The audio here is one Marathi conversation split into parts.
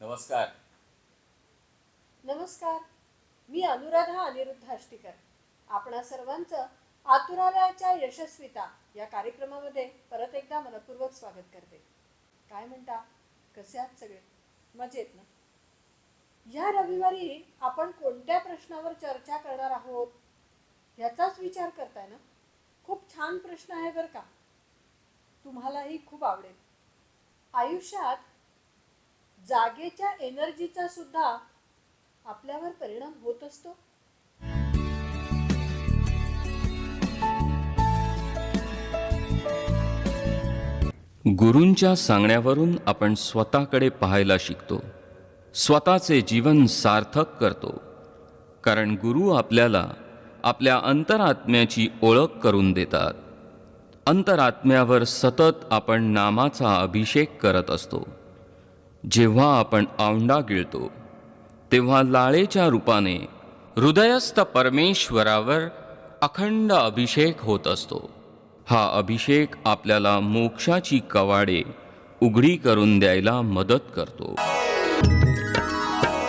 नमस्कार. नमस्कार. मी अनुराधा अनिरुद्ध आष्टीकर. आपणा सर्वांचं आतुरालयाच्या यशस्विता या कार्यक्रमामध्ये परत एकदा मनपूर्वक स्वागत करते. काय म्हणता, कसे आहात सगळे? मजेत ना? या रविवारी आपण कोणत्या प्रश्नावर चर्चा करणार आहोत ह्याचाच विचार करताय ना? खूप छान प्रश्न आहे बरं का. तुम्हालाही खूप आवडेल. आयुष्यात जागेच्या एनर्जीचा सुद्धा आपल्यावर परिणाम होत असतो. गुरूंच्या सांगण्यावरून आपण स्वतःकडे पाहायला शिकतो, स्वतःचे जीवन सार्थक करतो. कारण गुरु आपल्याला आपल्या अंतरात्म्याची ओळख करून देतात. अंतरात्म्यावर सतत आपण नामाचा अभिषेक करत असतो. जेव्हा आपण औंढा गिळतो तेव्हा लाळेच्या रूपाने हृदयस्थ परमेश्वरावर अखंड अभिषेक होत असतो. हा अभिषेक आपल्याला मोक्षाची कवाडे उघडी करून द्यायला मदत करतो.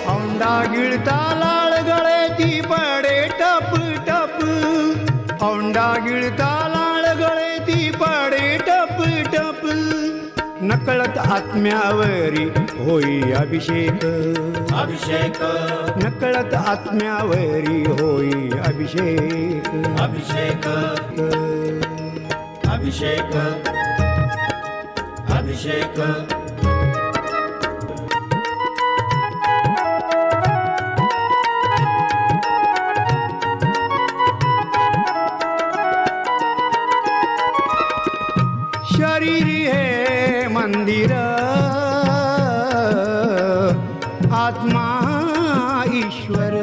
औंढा गिळता लाळ गळेती पडे टप टप, औंढा गिळता लाळ गळेती पडे टप टप, नकळत आत्म्यावरी होई अभिषेक, अभिषेक नकळत आत्म्यावरी होई अभिषेक, अभिषेक अभिषेक अभिषेक. शरीर हे मंदिर, आत्मा ईश्वर,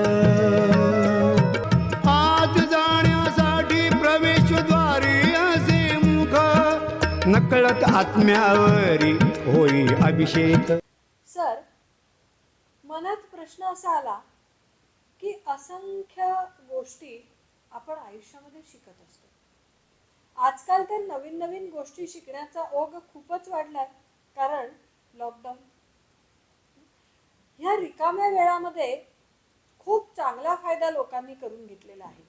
आत जाण्यासाठी प्रवेशद्वारी असे मुख, नकळत आत्म्यावरी होई अभिषेक. सर, मनात प्रश्न असा आला की असंख्य गोष्टी आपण आयुष्यामध्ये शिकत असतो. आजकाल तर नवीन नवीन गोष्टी शिकण्याचा ओघ खूपच वाढलाय, कारण लॉकडाऊन. ह्या रिकाम्या वेळामध्ये खूप चांगला फायदा लोकांनी करून घेतलेला आहे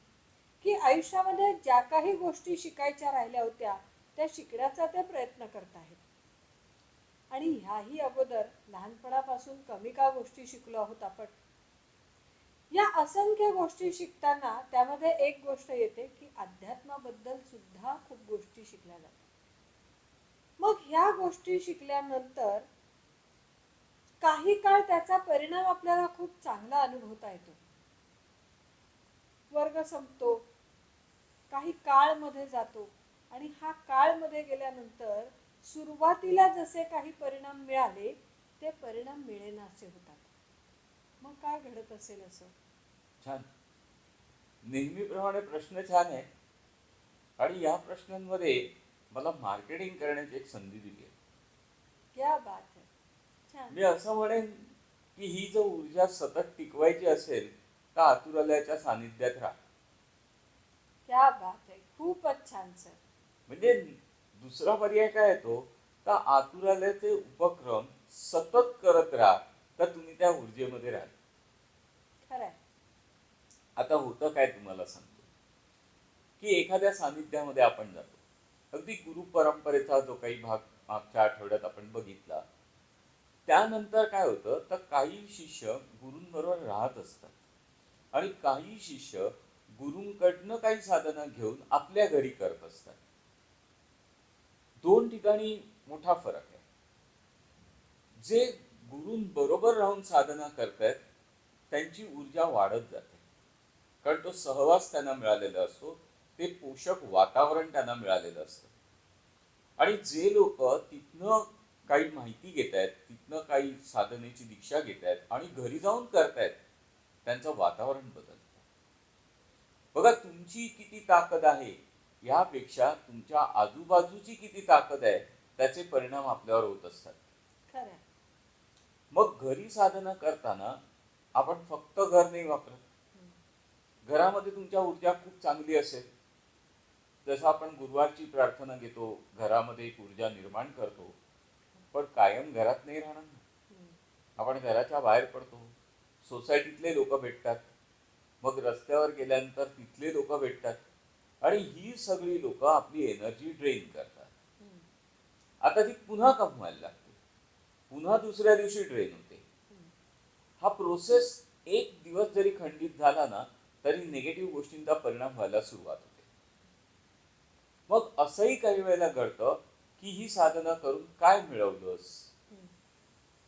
की आयुष्यामध्ये ज्या काही गोष्टी शिकायच्या राहिल्या होत्या त्या शिकण्याचा ते प्रयत्न करत आहेत. आणि ह्याही अगोदर लहानपणापासून कमी का गोष्टी शिकलो आहोत आपण? या असंख्य गोष्टी शिकताना त्यामध्ये एक गोष्ट येते की अध्यात्माबद्दल सुद्धा खूप गोष्टी शिकल्या जातात. मग ह्या गोष्टी शिकल्यानंतर काही काळ त्याचा परिणाम आपल्याला खूप चांगला अनुभवता येतो. वर्ग संपतो, काही काळ मध्ये जातो आणि हा काळ मध्ये गेल्यानंतर सुरुवातीला जसे काही परिणाम मिळाले ते परिणाम मिळेनासे होतात. मग काय घडत असेल असं? छान. नेहमीप्रमाणे प्रश्न छान आहे आणि या प्रश्नांमध्ये मला मार्केटिंग करण्याची एक संधी दिली आहे. क्या बात है. छान. मी असं म्हणेन की ही जर ऊर्जा सतत टिकवायची असेल तर आतुरालयाच्या सानिध्यात राहा. क्या बात है. खूपच छान सर. म्हणजे दुसरा पर्याय काय येतो तर आतुरालयाचे उपक्रम सतत करत राहा तर तुम्ही त्या ऊर्जेमध्ये राहा. खरंय. आता होतं काय तुम्हाला सांगतो की एखाद्या सानिध्यामध्ये आपण जातो. अगदी गुरु परंपरेचा जो काही भाग मागच्या आठवड्यात आपण बघितला, त्यानंतर काय होतं तर काही शिष्य गुरूंबरोबर राहत असतात आणि काही शिष्य गुरूंकडनं काही साधना घेऊन आपल्या घरी करत असतात. दोन ठिकाणी मोठा फरक आहे. जे गुरूंबरोबर राहून साधना करतायत त्यांची ऊर्जा वाढत जाते, कारण तो सहवास त्यांना मिळालेला असतो, ते पोषक वातावरण त्यांना मिळालेलं असतं. आणि जे लोक तिथनं काही माहिती घेत आहेत, तिथनं काही साधनेची दीक्षा घेत आहेत आणि घरी जाऊन करतायत, त्यांचं वातावरण बदलतं. बघा, तुमची किती ताकद आहे यापेक्षा तुमच्या आजूबाजूची किती ताकद आहे त्याचे परिणाम आपल्यावर होत असतात. खरंय. मग घरी साधना करताना आपण फक्त घर नाही वापरत. घरामध्ये तुमच्या ऊर्जा खूप चांगली असेल, जसं आपण गुरुवारची प्रार्थना घेतो, घरामध्ये एक ऊर्जा निर्माण करतो, पण कायम घरात नाही राहणार ना. आपण घराच्या बाहेर पडतो, सोसायटीतले लोक भेटतात, मग रस्त्यावर गेल्यानंतर तिथले लोक भेटतात आणि ही सगळी लोक आपली एनर्जी ड्रेन करतात. आता ती पुन्हा कमवायला लागते, पुन्हा दुसऱ्या दिवशी ड्रेन होते. हा प्रोसेस एक दिवस जरी खंडित झाला ना तरी निगेटिव्ह गोष्टींचा परिणाम व्हायला सुरुवात होते. मग असंही काही वेळेला घडतं की ही साधना करून काय मिळवलंस,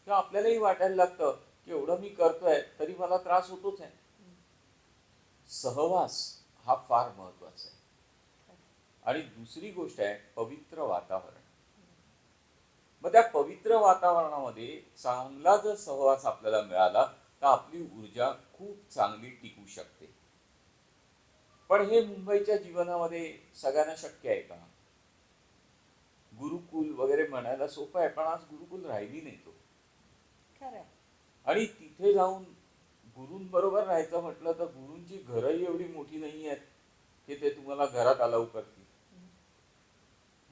किंवा आपल्यालाही वाटायला लागतं की एवढं मी करतोय तरी मला त्रास होतोच आहे. सहवास हा फार महत्वाचा आहे. आणि दुसरी गोष्ट आहे पवित्र वातावरण. मग त्या पवित्र वातावरणामध्ये चांगला जर सहवास आपल्याला मिळाला तर आपली ऊर्जा खूप चांगली टिकू शकते. पण हे मुंबईच्या जीवनामध्ये सगळ्यांना शक्य आहे का? गुरुकुल वगैरे म्हणायला सोपं आहे, पण आज गुरुकुल राहिली नाही तो. खरंय. आणि तिथे जाऊन गुरूंबरोबर राहायचं म्हटलं तर गुरूंची घरही एवढी मोठी नाही आहेत की ते तुम्हाला घरात अलाउ करतील.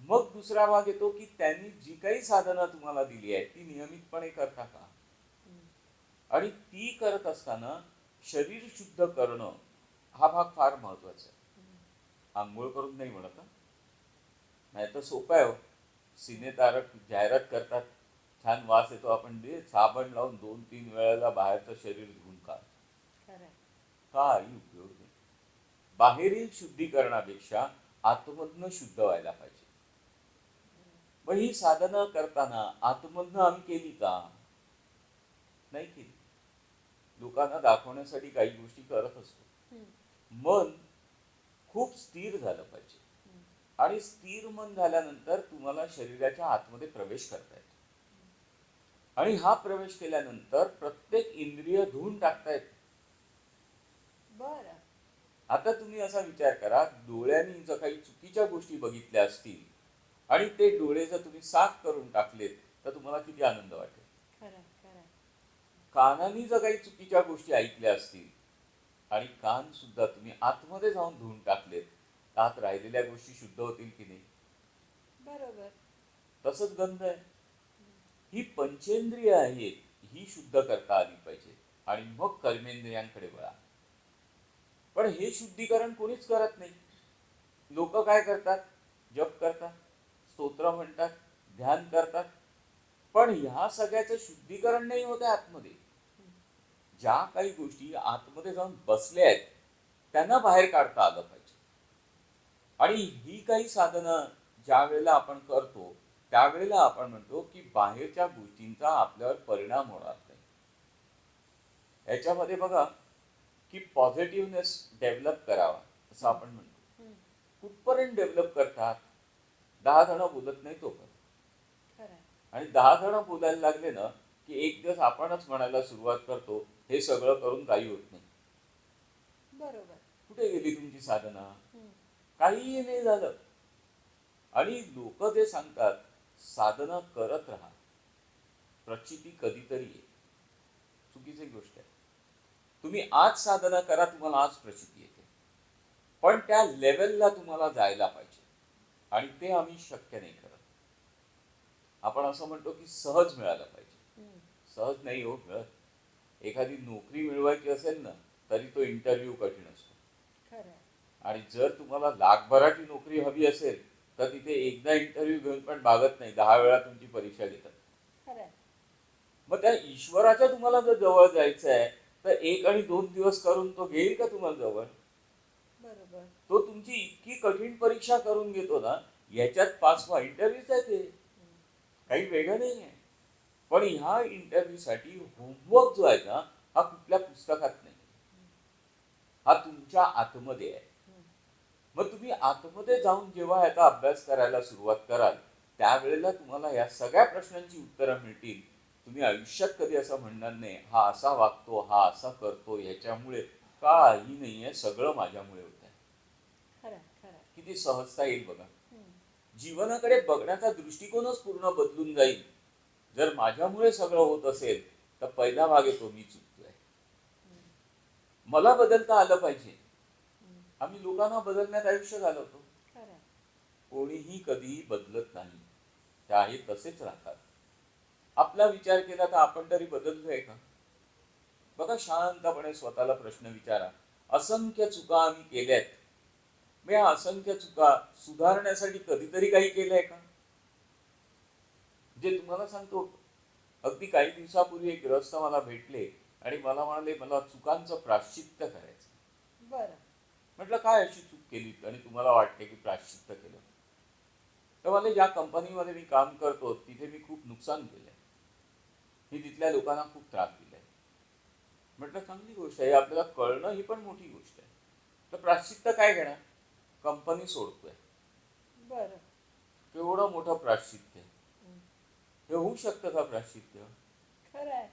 मग दुसरा भाग येतो की त्यांनी जी काही साधना तुम्हाला दिली आहे ती नियमितपणे करता का? आणि ती करत असताना शरीर शुद्ध करणं हा भाग फार महत्वाचा आहे. आंघोळ करून नाही म्हणत, नाही तर सोपं आहे. सिनेतारक जाहिरात करतात, छान वास येतो, आपण दे साबण लावून 2-3 वेळेला बाहेरचं शरीर धुवून काढ. काही उपयोग नाही. बाहेरील शुद्धीकरणापेक्षा आतमधनं शुद्ध व्हायला पाहिजे. मग ही साधना करताना आतमधनं आम्ही केली का? नाही केली. लोकांना दाखवण्यासाठी काही गोष्टी करत असतो. मन खूप स्थिर झालं पाहिजे. आणि स्थिर मन झाल्यानंतर तुम्हाला शरीराच्या आतमध्ये प्रवेश करता येतो. आणि हा प्रवेश केल्यानंतर प्रत्येक इंद्रिय धुवून टाकता येते. बरं. आता तुम्ही असा विचार करा, डोळ्यांनी जर काही चुकीच्या गोष्टी बघितल्या असतील आणि ते डोळे जर तुम्ही साफ करून टाकलेत तर तुम्हाला किती आनंद वाटेल. कानांनी जर काही चुकीच्या गोष्टी ऐकल्या असतील आणि कान सुद्धा तुम्ही आतमध्ये जाऊन धुवून टाकलेत, आत राहिलेल्या गोष्टी शुद्ध होतील की नाही? बरोबर. तसंच गंध आहे. ही पंचेंद्रिय आहेत, ही शुद्ध करता आली पाहिजे आणि मग कर्मेंद्रियांकडे वळा. पण हे शुद्धीकरण कोणीच करत नाही. लोक काय करतात? जप करतात, स्तोत्र म्हणतात, ध्यान करतात, पण ह्या सगळ्याचं शुद्धीकरण नाही होत आहे आतमध्ये. ज्या काही गोष्टी आतमध्ये जाऊन बसल्या आहेत त्यांना बाहेर काढता आलं पाहिजे. आणि ही काही साधनं ज्या वेळेला आपण करतो त्यावेळेला आपण म्हणतो की बाहेरच्या गोष्टींचा आपल्यावर परिणाम होणार नाही. याच्यामध्ये बघा की पॉझिटिव्हनेस डेव्हलप करावा असं आपण म्हणतो. कुठपर्यंत डेव्हलप करतात? 10 जण बोलत नाही तोपर्यंत. आणि 10 जण बोलायला लागले ना की एक दिवस आपणच म्हणायला सुरुवात करतो हे सगळं करून काही होत नाही. बरोबर. कुठे गेली तुमची साधना? काहीही नाही झालं. आणि लोक जे सांगतात साधना करत राहा, प्रचिती कधीतरी येईल, चुकीची गोष्ट आहे. तुम्ही आज साधना करा, तुम्हाला आज प्रचिती येते, पण त्या लेवलला तुम्हाला जायला पाहिजे आणि ते आम्ही शक्य नाही करत. आपण असं म्हणतो की सहज मिळालं पाहिजे. सहज नाही हो मिळत. एखादी नोकरी मिळवायची असेल ना तरी तो इंटरव्ह्यू कठीण असतो. आणि जर तुम्हाला लाखभराची नोकरी हवी असेल तर तिथे एकदा इंटरव्ह्यू घेऊन पण भागत नाही, 10 वेळा तुमची परीक्षा घेतात. मग त्या ईश्वराच्या तुम्हाला जर जवळ जायचं आहे तर 1 आणि 2 दिवस करून तो घेईल का तुम्हाला जवळ? बरोबर. तो तुमची इतकी कठीण परीक्षा करून घेतो ना, याच्यात पास व्हा. इंटरव्ह्यूच आहे ते, काही वेगळं नाही आहे. पण ह्या इंटरव्ह्यू साठी होमवर्क जो आहे ना हा कुठल्या पुस्तकात नाही, हा तुमच्या आतमध्ये आहे. मग तुम्ही आतमध्ये जाऊन जेव्हा ह्याचा अभ्यास करायला सुरुवात कराल त्यावेळेला तुम्हाला या सगळ्या प्रश्नांची उत्तरं मिळतील. तुम्ही आयुष्यात कधी असं म्हणणार नाही हा असा वागतो, हा असा करतो, ह्याच्यामुळे काही नाहीये, सगळं माझ्यामुळे होत आहे. किती सहजता येईल बघा. जीवनाकडे बघण्याचा दृष्टिकोनच पूर्ण बदलून जाईल. जर माझ्यामुळे सगळं होत असेल तर पहिला भाग येतो मी चुकतोय, मला बदलता आलं पाहिजे. आम्ही लोकांना बदलण्यात आयुष्य घालवतो. कोणीही कधीही बदलत नाही, ते आहे तसेच राहतात. आपला विचार केला तर आपण तरी बदललोय का? बघा, शांतपणे स्वतःला प्रश्न विचारा. असंख्य चुका आम्ही केल्यात. मग या असंख्य चुका सुधारण्यासाठी कधीतरी काही केलंय का? जे तुम्हाला सांगतो, अगदी काही दिवसापूर्वी एक गृहस्थ मला भेटले आणि मला म्हणाले, मला चुकांचं प्रायश्चित्त करायचं. बरं. म्हटलं, काय अशी चूक केली आणि तुम्हाला वाटते की प्रायश्चित्त केलं? तर मला, ज्या कंपनीमध्ये मी काम करतो तिथे मी खूप नुकसान केलंय, मी तिथल्या लोकांना खूप त्रास दिलाय. म्हटलं, चांगली गोष्ट आहे, आपल्याला कळणं ही पण मोठी गोष्ट आहे. तर प्रायश्चित्त काय घेणार? कंपनी सोडतोय. बरं. केवढं मोठं प्रायश्चित्त आहे. हं. हे होऊ शकतं का प्रायश्चित्त? खरं आहे.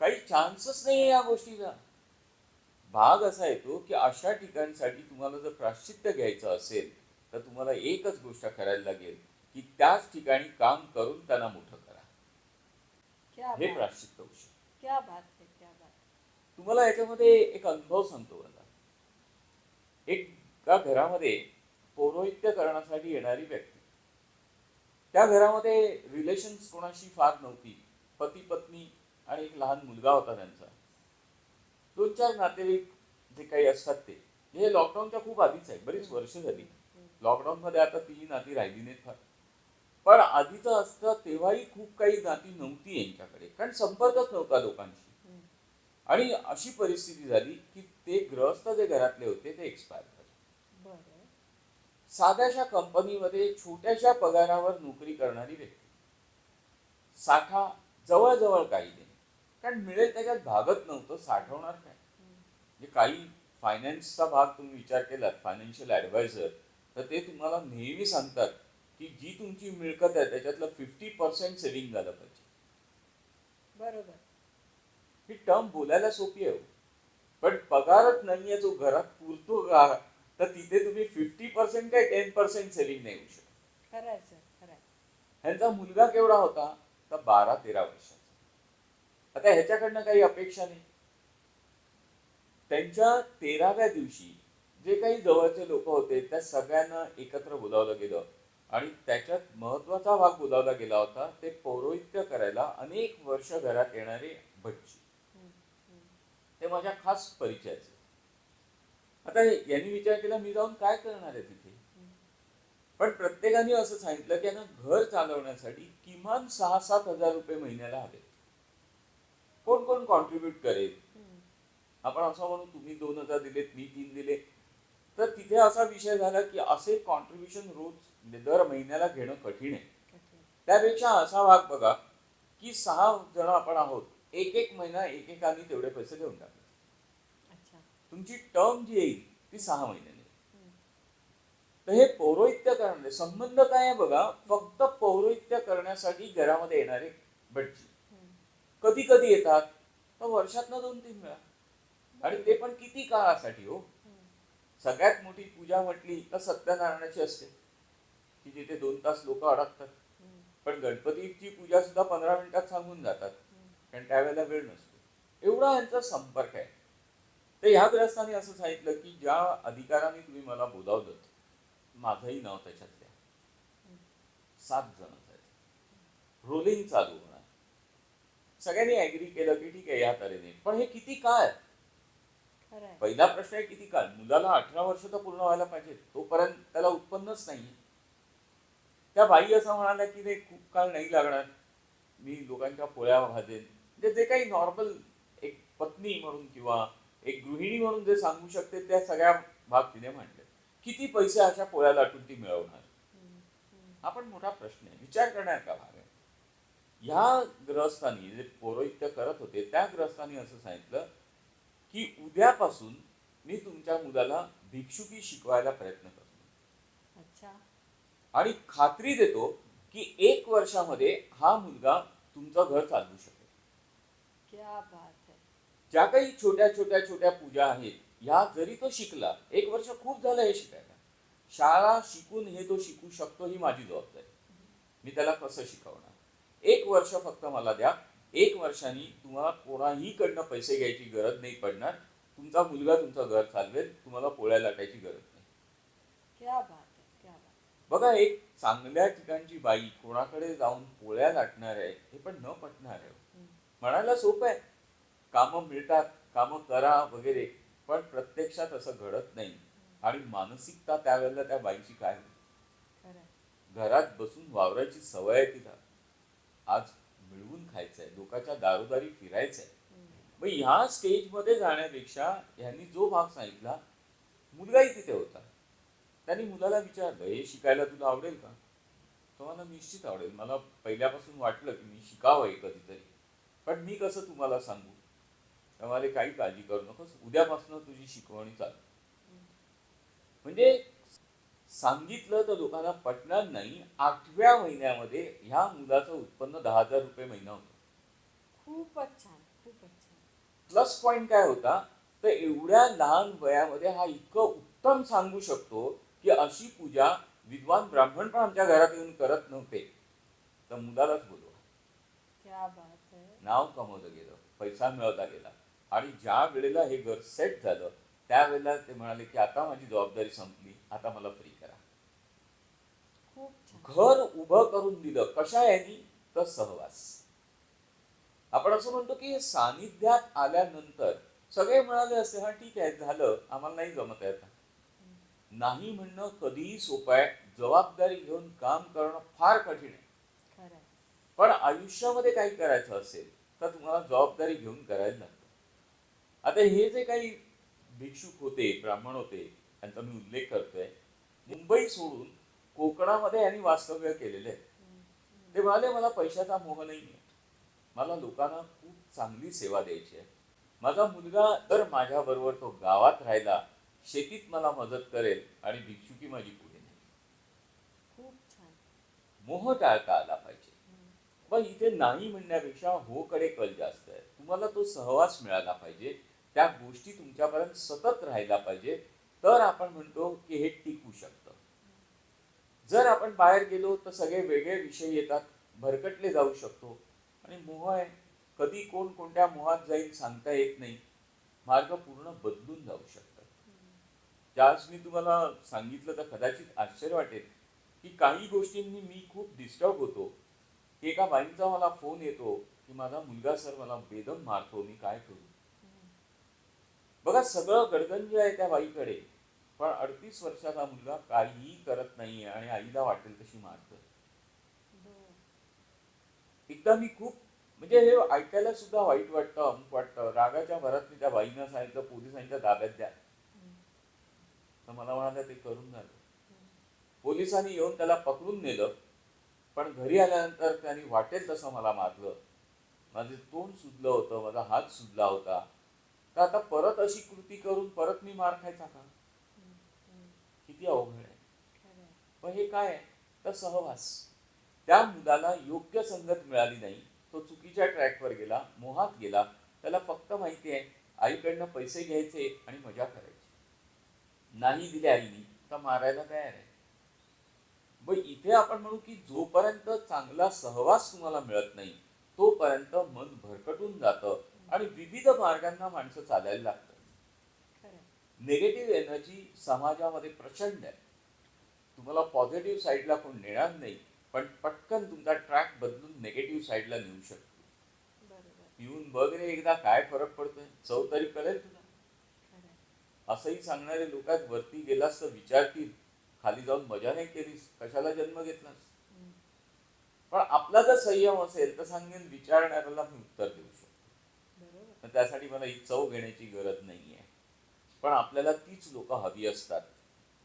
काही चान्सच नाही या गोष्टीचा. भाग असा येतो की अशा ठिकाणसाठी तुम्हाला जर प्रायश्चित्त घ्यायचं असेल तर तुम्हाला एकच गोष्ट करायला लागेल की त्याच ठिकाणी काम करून त्यांना मोठं करा. क्या हे बात, प्रायश्चित्त होऊ शकतं. क्या बात है, क्या बात. तुम्हाला याच्यामध्ये एक अनुभव सांगतो मला. एका घरामध्ये पौरोहित्य करण्यासाठी येणारी व्यक्ती, त्या घरामध्ये रिलेशन्स कोणाशी फार नव्हती. पती पत्नी आणि एक लहान मुलगा होता त्यांचा. 2-4 नातेवाईक जे काही असतात ते. हे लॉकडाऊनच्या खूप आधीच आहे, बरीच वर्ष झाली. लॉकडाऊन मध्ये आता ती नाती राहिली नाहीत फार. पण आधीचं असतं तेव्हाही खूप काही नाती नव्हती यांच्याकडे, कारण संपर्कच नव्हता लोकांशी. आणि अशी परिस्थिती झाली की ते गृहस्थ जे घरातले होते ते एक्सपायर झाले. बरं. साध्याशा कंपनीमध्ये छोट्याशा पगारावर नोकरी करणारी व्यक्ती. साठा जवळजवळ काही नाही, कारण मिळेल त्याच्यात भागत नव्हतं. साठवणार काय? म्हणजे काही फायनान्सचा भाग तुम्ही विचार केलात, फायनान्शियल ॲडवायझर, तर ते तुम्हाला नेहमी सांगतात की जी तुमची मिळकत आहे त्याच्यातलं 50% सेव्हिंग झालं पाहिजे. बरोबर. ही टर्म बोलायला सोपी आहे, पण पगारच नाहीये जो घरात पुरतो का, तर तिथे तुम्ही 50% काय 10% सेव्हिंग नाही होऊ शकत. खरं आहे सर, खरं आहे. ह्यांचा मुलगा केवढा होता? तर 12-13 वर्षाचा. आता ह्याच्याकडनं काही अपेक्षा नाही. त्यांच्या 13व्या दिवशी जे काही जवळचे लोक होते त्या सगळ्यांना एकत्र बोलावलं गेलं आणि त्याच्यात महत्वाचा भाग बोलावला गेला होता ते पौरोहित्य करायला अनेक वर्ष घरात येणारे भटजी. ते माझ्या खास परिचयाचे. आता यांनी विचार केला, मी जाऊन काय करणार आहे तिथे? पण प्रत्येकाने असं सांगितलं की यांना घर चालवण्यासाठी किमान 6-7 हजार रुपये महिन्याला हवे. कोण कोण कॉन्ट्रीब्युट करेल? आपण असं म्हणू, तुम्ही 2,000 दिलेत, मी 3 दिले. तर तिथे असा विषय झाला की असे कॉन्ट्रीब्युशन रोज दर महिन्याला घेणं कठीण आहे. त्यापेक्षा असा भाग बघा की 6 जण आपण आहोत, एक महिना एकेकाने तेवढे पैसे देऊन टाकले. अच्छा. तुमची टर्म जी येईल ती 6 महिन्याने. तर हे पौरोहित्य करणारे संबंध काय आहे बघा, फक्त पौरोहित्य करण्यासाठी घरामध्ये येणारे भटजी कधी कधी येतात तर वर्षातनं 2-3 वेळा, आणि ते पण किती काळासाठी हो. सगळ्यात मोठी पूजा म्हटली तर सत्यनारायणाची असते की जिथे 2 तास लोक अडकतात. पण गणपतीची पूजा सुद्धा 15 मिनिटात सांगून जातात, कारण त्यावेळेला वेळ नसतो. एवढा यांचा संपर्क आहे. तर ह्या ग्रस्तांनी असं सांगितलं की ज्या अधिकाराने तुम्ही मला बोलावलं, माझंही नाव त्याच्यात द्या. 7 जण आहेत. रोलिंग चालू होणार. सगळ्यांनी ऍग्री केलं की ठीक आहे, या तऱ्हेने. पण हे किती काळ? खरं आहे. पहिला प्रश्न आहे किती काळ? मुलाला 18 वर्ष तर पूर्ण व्हायला पाहिजे, तोपर्यंत त्याला उत्पन्नच नाही. त्या बाई असं म्हणाल्या की ते खूप काळ नाही लागणार, मी लोकांच्या पोळ्या भाजेन. म्हणजे जे काही नॉर्मल एक पत्नी म्हणून किंवा एक गृहिणी म्हणून जे सांगू शकते त्या सगळ्या भाग तिने मांडले. किती पैसे अशा पोळ्या लाटून ती मिळवणार? हा पण मोठा प्रश्न आहे, विचार करण्याचा भाग आहे. ह्या ग्रहस्थांनी जे पौरोहित्य करत होते त्या ग्रहस्थांनी असं सांगितलं की उद्यापासून मी तुमच्या मुलाला भिक्षुकी शिकवायला प्रयत्न करतो. अच्छा. आणि खात्री देतो की 1 वर्षामध्ये हा मुलगा तुमचं घर चालवू शकेल. क्या बात है. ज्या काही छोट्या पूजा आहेत ह्या जरी तो शिकला, 1 वर्ष खूप झालं हे शिकायला. शाळा शिकून हे तो शिकू शकतो ही माझी जबाबदारी. मी त्याला कसं शिकवणार? 1 वर्ष फक्त मला द्या. 1 वर्षांनी तुम्हाला कोणाही कडनं पैसे घ्यायची गरज नाही पडणार. तुमचा मुलगा तुमचं घर चालवेल, तुम्हाला पोळ्या लाटायची गरज नाही. क्या बात है, क्या बात. बघा, एक चांगल्या ठिकाणची बाई कोणाकडे जाऊन पोळ्या लाटणार आहे हे पण न पटणार आहे. म्हणायला सोपं आहे, कामं मिळतात, कामं करा वगैरे, पण प्रत्यक्षात असं घडत नाही. आणि मानसिकता त्यावेळेला त्या बाईची काय होती? खरंय. घरात बसून वावरायची सवय आहे तिला, आज मिळवून खायचंय, लोकांच्या दारोदारी फिरायचंय. मग ह्या स्टेजमध्ये जाण्यापेक्षा ह्यांनी जो भाग सांगितला, मुलगाही तिथे होता, त्यांनी मुलाला विचारलं, हे शिकायला तुला आवडेल का? तो मला निश्चित आवडेल, मला पहिल्यापासून वाटलं की मी शिकावं हे कधीतरी, पण मी कसं तुम्हाला सांगू? त्यामुळे काही काळजी करू नकोस, उद्यापासून तुझी शिकवणी चालू. म्हणजे सांगितलं तर लोकांना पटणार नाही. 8व्या महिन्यामध्ये ह्या मुलाचं उत्पन्न 10,000 रुपये महिना होतं. खूपच छान, खूपच छान. प्लस पॉइंट काय होता, तर एवढ्या लहान वयामध्ये हा इतकं उत्तम सांगू शकतो की अशी पूजा विद्वान ब्राह्मण पण आमच्या घरात येऊन करत नव्हते. तर मुलालाच बोलवा. क्या बात है. नाव कमवलं गेलं, पैसा मिळवला गेला. आणि ज्या वेळेला हे घर सेट झालं त्यावेळेला ते म्हणाले की आता माझी जबाबदारी संपली, आता मला फ्री करा. खूप छान. घर उभं करून दिलं. कशा यांनी? तर सहवास. आपण असं म्हणतो की सानिध्यात आल्यानंतर सगळे म्हणाले असते, हा ठीक आहे, झालं, आम्हाला नाही जमत आहे आता. नाही म्हणणं कधीही सोपं आहे, जबाबदारी घेऊन काम करणं फार कठीण आहे. खरंय. पण आयुष्यामध्ये काही करायचं असेल तर तुम्हाला जबाबदारी घेऊन करायला लागतं. आता हे जे काही भिक्षुक होते, ब्राह्मण होते, त्यांचा मी उल्लेख करतोय, मुंबई सोडून कोकणामध्ये यांनी वास्तव्य केलेले आहे. ते म्हणाले, मला पैशाचा मोह नाही आहे, मला लोकांना खूप चांगली सेवा द्यायची आहे. माझा मुलगा तर माझ्या बरोबर तो गावात राहिला, शेतीत मला मदत करेल आणि भिक्षुकी माझी पुढे नाही. खूप छान. मोह टाळता आला पाहिजे. मग इथे नाही म्हणण्यापेक्षा हो कडे कल जास्त आहे. तुम्हाला तो सहवास मिळाला पाहिजे, त्या गोष्टी तुमच्यापर्यंत सतत राहिला पाहिजे, तर आपण म्हणतो की हे टिकू शकतं. जर आपण बाहेर गेलो तर सगळे वेगळे विषय येतात, भरकटले जाऊ शकतो. आणि मोह आहे, कधी कोण कोणत्या मोहात जाईल सांगता येत नाही. मार्ग पूर्ण बदलून जाऊ शकतात. ज्याच मी तुम्हाला सांगितलं तर कदाचित आश्चर्य वाटेल की काही गोष्टींनी मी खूप डिस्टर्ब होतो. की एका बाईंचा मला फोन येतो की माझा मुलगा सर मला बेदम मारतो, मी काय करू? बघा, सगळं गडगंज आहे त्या बाईकडे, पण 38 वर्षाचा मुलगा काहीही करत नाहीये आणि आईला वाटेल तशी मारतोय. एकदा मी खूप, म्हणजे हे ऐकायला सुद्धा वाईट वाटतं, अमुक वाटतं. रागाच्या भरात मी त्या बाईनं सांगितलं, पोलिसांच्या ताब्यात द्या. तर मला म्हणाला ते करून झालं. पोलिसांनी येऊन त्याला पकडून नेलं, पण घरी आल्यानंतर त्यांनी वाटेल तसं मला मारलं. माझे तोंड सुजलं होतं, माझा हात सुजला होता. तर आता परत अशी कृती करून परत मी मार खायचा का? किती अवघड आहे. पण हे काय आहे? तर सहवास. त्या मुलाला योग्य संगत मिळाली नाही, तो चुकीच्या ट्रॅकवर गेला, मोहात गेला. त्याला फक्त माहिती आहे आईकडनं पैसे घ्यायचे आणि मजा करायची. नाही दिले आईनी तर मारायला तयार आहे. मग इथे आपण म्हणू की जोपर्यंत चांगला सहवास तुम्हाला मिळत नाही तोपर्यंत मन भरकटून जातं आणि विविध मार्गांना माणसं चालायला लागतात. निगेटिव्ह एनर्जी समाजामध्ये प्रचंड आहे. तुम्हाला पॉझिटिव्ह साईडला कोण नेणार नाही, पण पटकन तुमचा ट्रॅक बदलून निगेटिव्ह साईडला नेऊ शकतो. पिऊन बघ रे एकदा काय फरक पडतोय, चव तरी कळेल तुला. असंही सांगणारे लोक आहेत, वरती गेलास तर विचारतील, खाली जाऊन मजा नाही केलीस, कशाला जन्म घेतलास. पण आपला जर संयम असेल तर सांगेन विचारणाऱ्याला मी उत्तर देऊ शकतो. त्यासाठी मला ही चव घेण्याची गरज नाहीये, पण आपल्याला तीच लोक हवी असतात.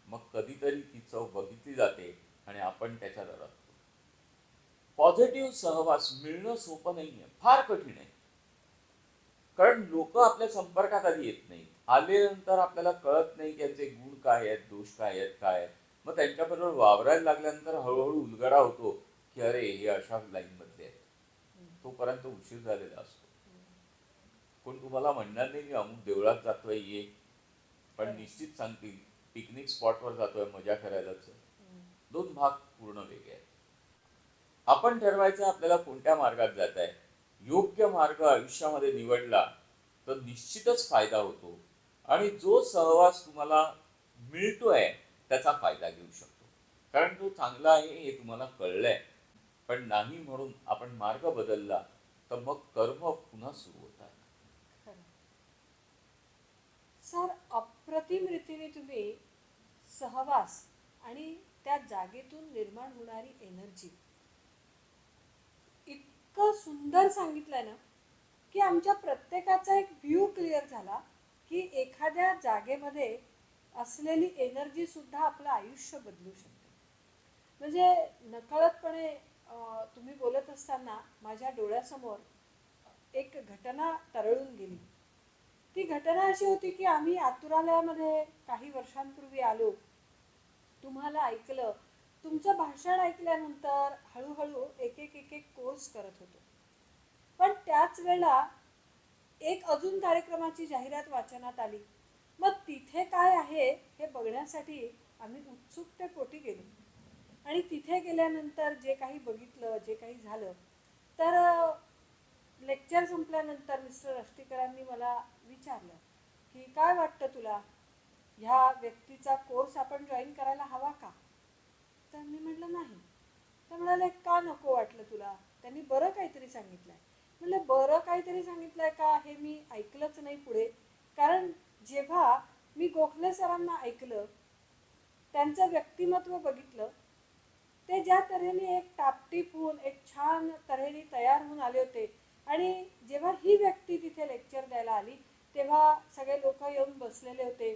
मग कधीतरी ती चव बघितली जाते आणि आपण त्याच्या दरात. पॉझिटिव्ह सहवास मिळणं सोपं नाहीये, फार कठीण आहे. कारण लोक आपल्या संपर्कात आधी येत नाही, आल्यानंतर आपल्याला कळत नाही त्यांचे गुण काय आहेत, दोष काय आहेत, काय. मग त्यांच्याबरोबर वावरायला लागल्यानंतर हळूहळू उलगडा होतो की अरे हे अशा लाईन मधले आहेत. तोपर्यंत उशीर झालेला असतो. कोण तुम्हाला म्हणणार नाही मी अमुक देवळात जातोय ये, पण निश्चित सांगतील पिकनिक स्पॉटवर जातोय मजा करायलाच. दोन भाग पूर्ण वेगळे आहेत. आपण ठरवायचं आपल्याला कोणत्या मार्गात जात आहे. योग्य मार्ग आयुष्यामध्ये निवडला तर निश्चितच फायदा होतो आणि जो सहवास तुम्हाला मिळतोय त्याचा फायदा घेऊ शकतो. कारण तो चांगला आहे हे तुम्हाला कळलंय, पण नाही म्हणून आपण मार्ग बदलला तर मग कर्म पुन्हा सुरू होतात. खरं. सर, अप्रतिम रीतीने तुम्ही सहवास आणि त्या जागेतून निर्माण होणारी एनर्जी इतकं सुंदर सांगितलंय ना, की आमच्या प्रत्येकाचा एक व्ह्यू क्लिअर झाला की एखाद्या जागेमध्ये असलेली एनर्जी सुद्धा आपलं आयुष्य बदलू शकते. म्हणजे नकळतपणे तुम्ही बोलत असताना माझ्या डोळ्यासमोर एक घटना तरळून गेली. ती घटना अशी होती की आम्ही आतुरालयामध्ये काही वर्षांपूर्वी आलो, तुम्हाला ऐकलं, तुमचं भाषण ऐकल्यानंतर हळूहळू एक एक एक एक कोर्स करत होतो. पण त्याच वेळेला एक अजून कार्यक्रमाची जाहिरात वाचनात आली. मग तिथे काय आहे हे बघण्यासाठी आम्ही उत्सुकतेपोटी गेलो आणि तिथे गेल्यानंतर जे काही बघितलं, जे काही झालं, तर लेक्चर संपल्यानंतर मिस्टर अष्टीकरांनी मला विचारलं की काय वाटतं तुला, ह्या व्यक्तीचा कोर्स आपण जॉईन करायला हवा का? तर मी म्हटलं नाही. तर म्हणाले का नको वाटलं तुला, त्यांनी बरं काहीतरी सांगितलंय. म्हटलं बरं काहीतरी सांगितलंय का हे मी ऐकलंच नाही पुढे. कारण जेव्हा मी गोखले सरांना ऐकलं, त्यांचं व्यक्तिमत्व बघितलं, ते ज्या तऱ्हेने एक टापटीप होऊन एक छान तऱ्हेने तयार होऊन आले होते आणि जेव्हा ही व्यक्ती तिथे लेक्चर द्यायला आली तेव्हा सगळे लोक येऊन बसलेले होते.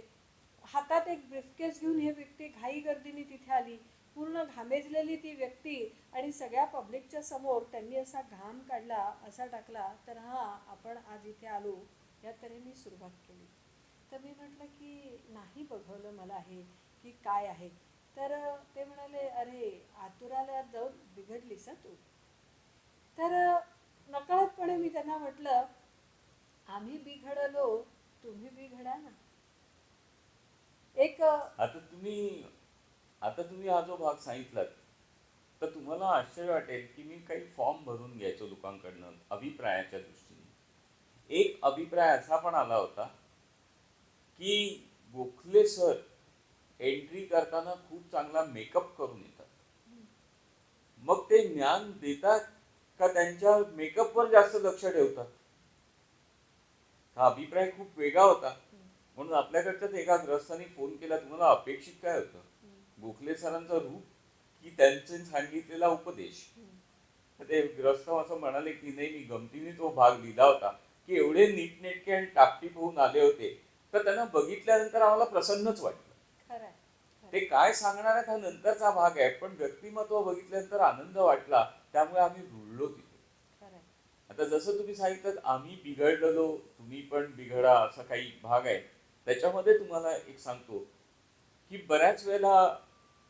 हातात एक ब्रीफकेस घेऊन ही व्यक्ती घाई गर्दीने तिथे आली, पूर्ण घामेजलेली ती व्यक्ती, आणि सगळ्या पब्लिकच्या समोर त्यांनी असा घाम काढला, असा टाकला, तर हां आपण आज इथे आलो या तऱ्हेने सुरुवात केली. तर मी म्हटलं की नाही बघवलं मला हे की काय आहे. तर ते म्हणाले अरे आतुरालयात जाऊन बिघडलीस हं तू. तर नकळतपणे मी त्यांना म्हटलं आम्ही बिघडलो, तुम्ही बिघडा ना. एक आता तुम्ही हा जो भाग सांगितलात तर तुम्हाला आश्चर्य वाटेल की मी काही फॉर्म भरून घ्यायचो लोकांकडनं अभिप्रायाच्या दृष्टीने. एक अभिप्राय असा पण आला होता की गोखले सर एंट्री करताना खूप चांगला मेकअप करून येतात. मग ते ज्ञान देतात का त्यांच्या मेकअपवर जास्त लक्ष ठेवतात? हा अभिप्राय खूप वेगळा होता. म्हणून आपल्याकडच्याच एका ग्रस्तानी फोन केला, तुम्हाला अपेक्षित काय होतं, गोखले सरांचं रूप की त्यांचे सांगितलेला उपदेश? ते ग्रस्त असं म्हणाले की नाही, मी गमतीने तो भाग लिहिला होता की एवढे नीटनेटके आणि टापटीप होऊन आले होते तर त्यांना बघितल्यानंतर आम्हाला प्रसन्नच वाटलं. ते काय सांगणार आहेत हा नंतरचा भाग आहे, पण व्यक्तिमत्व बघितल्यानंतर आनंद वाटला, त्यामुळे आम्ही रुळलो तिथे. आता जसं तुम्ही सांगितलं आम्ही बिघडलेलो तुम्ही पण बिघडा असा काही भाग आहे, त्याच्यामध्ये तुम्हाला एक सांगतो की बऱ्याच वेळेला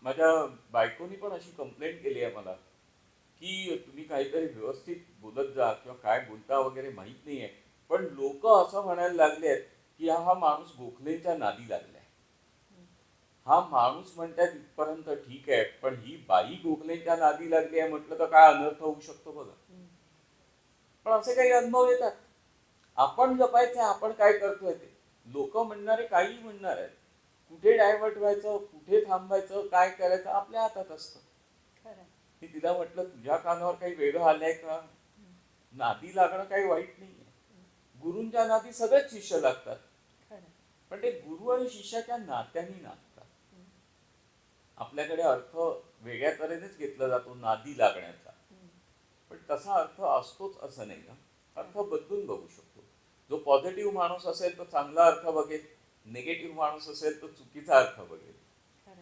माझ्या बायकोनी पण अशी कंप्लेंट केली आहे मला की तुम्ही काहीतरी व्यवस्थित बोलत जा किंवा काय बोलता वगैरे माहित नाहीये, पण लोक असं म्हणायला लागलेत की हा माणूस गोखलेच्या नादी लागलाय. हा माणूस म्हणतात इथपर्यंत ठीक आहे, पण ही बाई गोखलेच्या नादी लागली आहे म्हटलं तर काय अनर्थ होऊ शकतो बघा. पण असे काही अनुभव येतात. आपण जपायचे, आपण काय करतोय ते. लोक म्हणणारे काही म्हणणार आहेत, कुठे डायव्हर्ट व्हायचं, कुठे थांबायचं, काय करायचं आपल्या हातात असतं. मी तिला म्हटलं तुझ्या कानावर काही वेगळं आलंय का? नादी लागणं काही वाईट नाहीये. गुरूंच्या नादी सगळेच शिष्य लागतात, पण ते गुरु आणि शिष्याच्या नात्याने नाचतात. आपल्याकडे अर्थ वेगळ्या तऱ्हेनेच घेतला जातो नादी लागण्याचा, पण तसा अर्थ असतोच असं नाही ना. अर्थ बदलून बघू शकतो. जो पॉझिटिव्ह माणूस असेल तो चांगला अर्थ बघेल, निगेटिव्ह माणूस असेल तो चुकीचा अर्थ बघेल.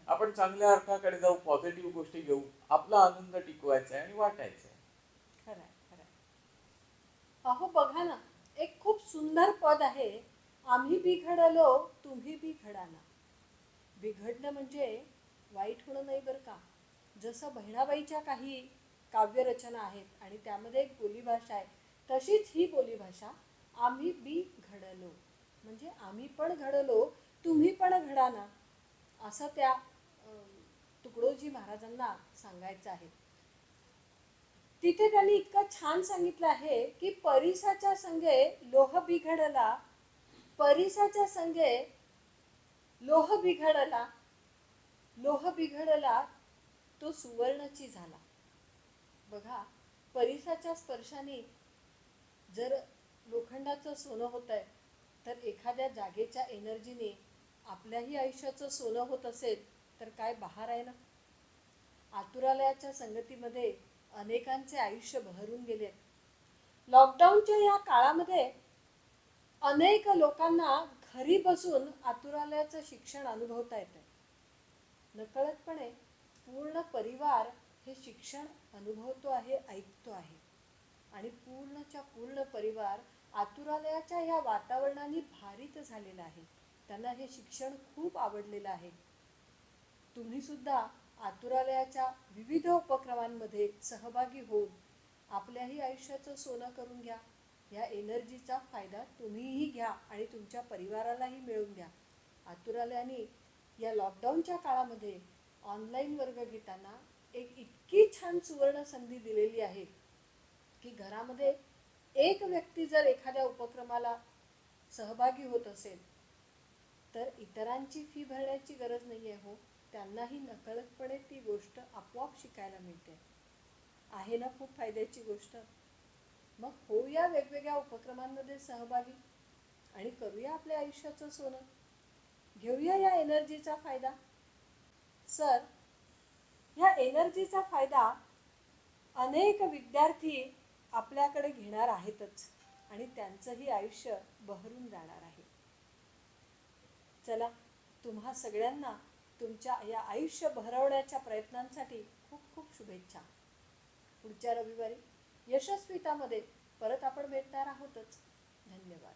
आपण चांगल्या अर्थाकडे जाऊ, पॉझिटिव्ह गोष्टी घेऊ, आपला आनंद टिकवायचा आहे आणि वाटायचा आहे. खरंय खरंय. अहो बघा ना, एक खूप सुंदर पद आहे, आम्ही बिघडलो तुम्ही बिघडा ना. बिघडणं म्हणजे वाईट होणं नाही बरं का. जसं बहिणाबाईच्या काही काव्यरचना आहेत आणि त्यामध्ये एक बोलीभाषा आहे, तशीच ही बोलीभाषा आम्ही बिघडलो म्हणजे आम्ही पण घडलो तुम्ही पण घडा ना, असं त्या तुकडोजी महाराजांना सांगायचं आहे. तिथे त्यांनी इतकं छान सांगितलं आहे की परिसाच्या संगे लोह बिघडला, परिसाच्या संगे लोह बिघडला, लोह बिघडला तो सुवर्णची झाला. बघा, परिसाच्या स्पर्शाने जर लोखंडाचं सोनं होत आहे, तर एखाद्या जागेच्या एनर्जीने आपल्याही आयुष्याचं सोनं होत असेल तर काय बहार आहे ना. आतुरालयाच्या संगतीमध्ये अनेकांचे आयुष्य बहरून गेले. लॉकडाऊनच्या या काळामध्ये अनेक लोकांना घरी बसून आतुरालयाचं शिक्षण अनुभवता येतंय. नकळतपणे पूर्ण परिवार हे शिक्षण अनुभवतो आहे, ऐकतो आहे. आणि पूर्णच्या पूर्ण परिवार आतुरालयाच्या या वातावरणाने भारित झालेला आहे. त्यांना हे शिक्षण खूप आवडलेलं आहे. तुम्ही सुद्धा आतुरालयाच्या विविध उपक्रमांमध्ये सहभागी होऊन आपल्याही आयुष्याचं सोनं करून घ्या. या एनर्जीचा फायदा तुम्हीही घ्या आणि तुमच्या परिवारालाही मिळवून द्या. आतुरालयाने या लॉकडाऊनच्या काळामध्ये ऑनलाईन वर्ग घेताना एक इतकी छान सुवर्ण संधी दिलेली आहे की घरामध्ये एक व्यक्ती जर एखाद्या उपक्रमाला सहभागी होत असेल तर इतरांची फी भरण्याची गरज नाही आहे. हो, त्यांनाही नकळतपणे ती गोष्ट आपोआप शिकायला मिळते. आहे ना खूप फायद्याची गोष्ट. मग होऊया वेगवेगळ्या उपक्रमांमध्ये सहभागी आणि करूया आपल्या आयुष्याचं सोनं. घेऊया या एनर्जीचा फायदा. सर, ह्या एनर्जीचा फायदा अनेक विद्यार्थी आपल्याकडे घेणार आहेतच आणि त्यांचंही आयुष्य बहरून जाणार आहे. चला, तुम्हा सगळ्यांना तुमच्या या आयुष्य बहरवण्याच्या प्रयत्नांसाठी खूप खूप शुभेच्छा. पुढच्या रविवारी यशस्वितामध्ये परत आपण भेटणार आहोतच. धन्यवाद.